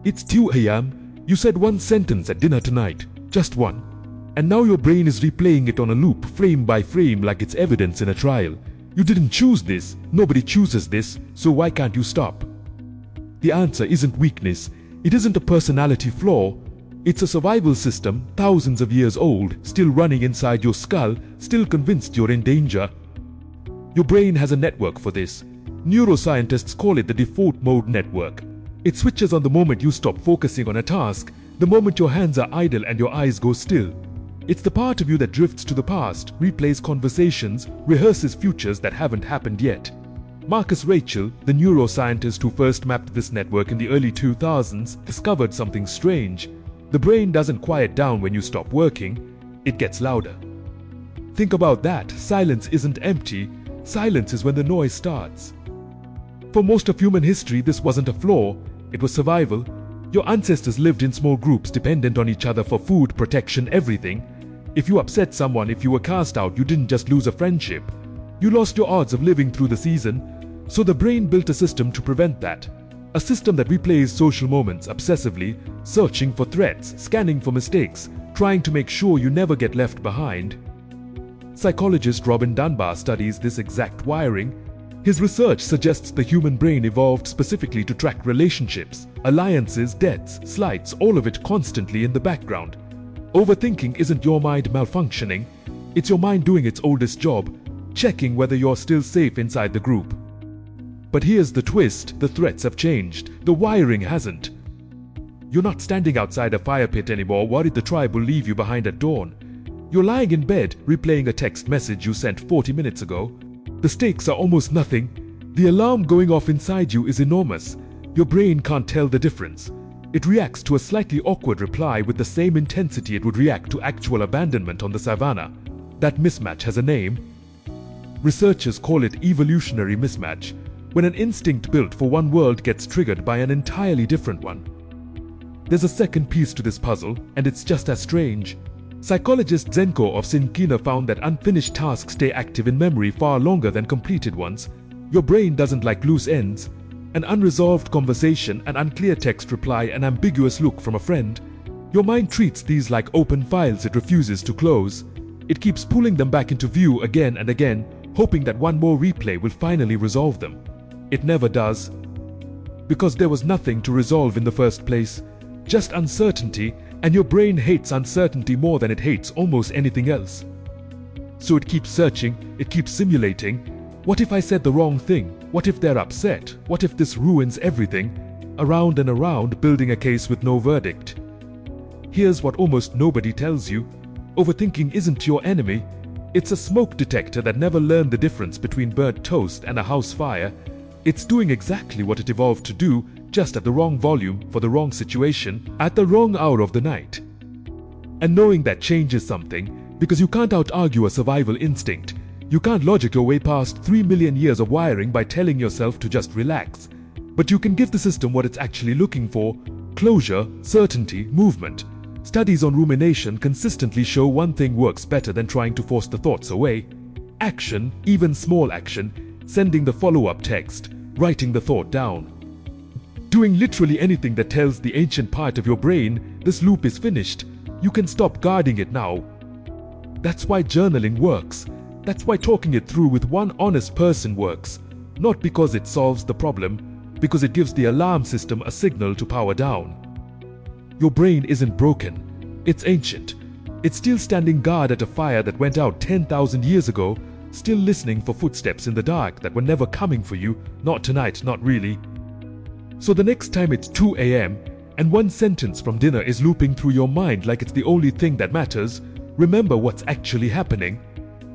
It's 2 a.m. You said one sentence at dinner tonight. Just one. And now your brain is replaying it on a loop, frame by frame, like it's evidence in a trial. You didn't choose this. Nobody chooses this. So why can't you stop? The answer isn't weakness. It isn't a personality flaw. It's a survival system, thousands of years old, still running inside your skull, still convinced you're in danger. Your brain has a network for this. Neuroscientists call it the default mode network. It switches on the moment you stop focusing on a task, the moment your hands are idle and your eyes go still. It's the part of you that drifts to the past, replays conversations, rehearses futures that haven't happened yet. Marcus Raichle, the neuroscientist who first mapped this network in the early 2000s, discovered something strange. The brain doesn't quiet down when you stop working, it gets louder. Think about that. Silence isn't empty. Silence is when the noise starts. For most of human history, this wasn't a flaw, it was survival. Your ancestors lived in small groups dependent on each other for food, protection, everything. If you upset someone, if you were cast out, you didn't just lose a friendship. You lost your odds of living through the season. So the brain built a system to prevent that. A system that replays social moments obsessively, searching for threats, scanning for mistakes, trying to make sure you never get left behind. Psychologist Robin Dunbar studies this exact wiring. His research suggests the human brain evolved specifically to track relationships, alliances, debts, slights, all of it constantly in the background. Overthinking isn't your mind malfunctioning, it's your mind doing its oldest job, checking whether you're still safe inside the group. But here's the twist, the threats have changed, the wiring hasn't. You're not standing outside a fire pit anymore, worried the tribe will leave you behind at dawn. You're lying in bed, replaying a text message you sent 40 minutes ago. The stakes are almost nothing. The alarm going off inside you is enormous. Your brain can't tell the difference. It reacts to a slightly awkward reply with the same intensity it would react to actual abandonment on the savannah. That mismatch has a name. Researchers call it evolutionary mismatch, when an instinct built for one world gets triggered by an entirely different one. There's a second piece to this puzzle, and it's just as strange. Psychologist Zenko of Sinkina found that unfinished tasks stay active in memory far longer than completed ones. Your brain doesn't like loose ends. An unresolved conversation, an unclear text reply, an ambiguous look from a friend. Your mind treats these like open files it refuses to close. It keeps pulling them back into view again and again, hoping that one more replay will finally resolve them. It never does. Because there was nothing to resolve in the first place. Just uncertainty, and your brain hates uncertainty more than it hates almost anything else. So it keeps searching, it keeps simulating. What if I said the wrong thing? What if they're upset? What if this ruins everything? Around and around, building a case with no verdict. Here's what almost nobody tells you. Overthinking isn't your enemy. It's a smoke detector that never learned the difference between burnt toast and a house fire. It's doing exactly what it evolved to do, just at the wrong volume, for the wrong situation, at the wrong hour of the night. And knowing that changes something, because you can't out-argue a survival instinct. You can't logic your way past 3 million years of wiring by telling yourself to just relax. But you can give the system what it's actually looking for: closure, certainty, movement. Studies on rumination consistently show one thing works better than trying to force the thoughts away. Action, even small action, sending the follow-up text, writing the thought down. Doing literally anything that tells the ancient part of your brain, this loop is finished. You can stop guarding it now. That's why journaling works. That's why talking it through with one honest person works. Not because it solves the problem, because it gives the alarm system a signal to power down. Your brain isn't broken. It's ancient. It's still standing guard at a fire that went out 10,000 years ago, still listening for footsteps in the dark that were never coming for you, not tonight, not really. So the next time it's 2 a.m. and one sentence from dinner is looping through your mind like it's the only thing that matters, remember what's actually happening.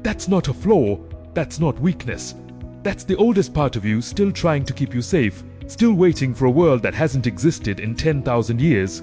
That's not a flaw, that's not weakness. That's the oldest part of you still trying to keep you safe, still waiting for a world that hasn't existed in 10,000 years.